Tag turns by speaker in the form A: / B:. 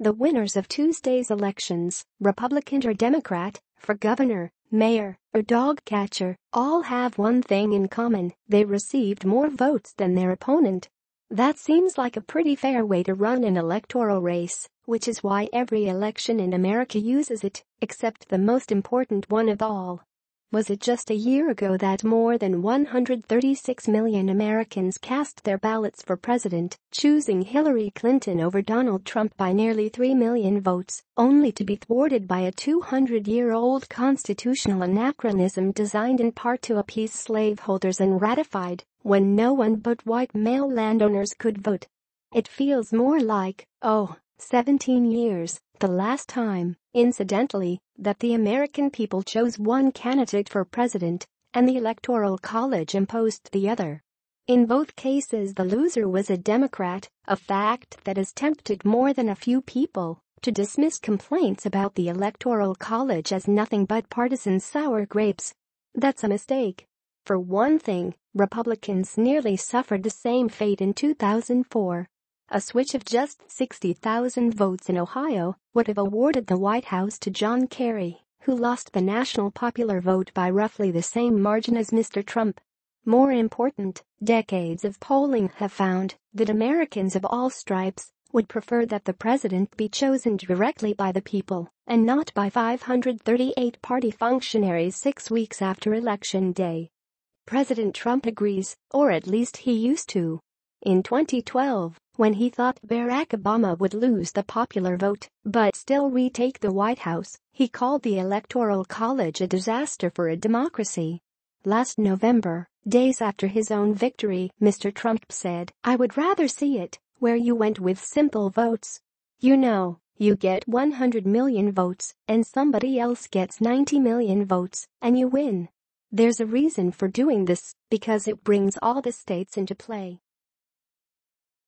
A: The winners of Tuesday's elections, Republican or Democrat, for governor, mayor, or dogcatcher, all have one thing in common: they received more votes than their opponent. That seems like a pretty fair way to run an electoral race, which is why every election in America uses it, except the most important one of all. Was it just a year ago that more than 136 million Americans cast their ballots for president, choosing Hillary Clinton over Donald Trump by nearly 3 million votes, only to be thwarted by a 200-year-old constitutional anachronism designed in part to appease slaveholders and ratified, when no one but white male landowners could vote? It feels more like, 17 years, the last time, incidentally, that the American people chose one candidate for president, and the Electoral College imposed the other. In both cases, the loser was a Democrat, a fact that has tempted more than a few people to dismiss complaints about the Electoral College as nothing but partisan sour grapes. That's a mistake. For one thing, Republicans nearly suffered the same fate in 2004. A switch of just 60,000 votes in Ohio would have awarded the White House to John Kerry, who lost the national popular vote by roughly the same margin as Mr. Trump. More important, decades of polling have found that Americans of all stripes would prefer that the president be chosen directly by the people and not by 538 party functionaries 6 weeks after Election Day. President Trump agrees, or at least he used to. In 2012, when he thought Barack Obama would lose the popular vote but still retake the White House, he called the Electoral College a disaster for a democracy. Last November, days after his own victory, Mr. Trump said, "I would rather see it where you went with simple votes. You get 100 million votes and somebody else gets 90 million votes and you win. There's a reason for doing this, because it brings all the states into play."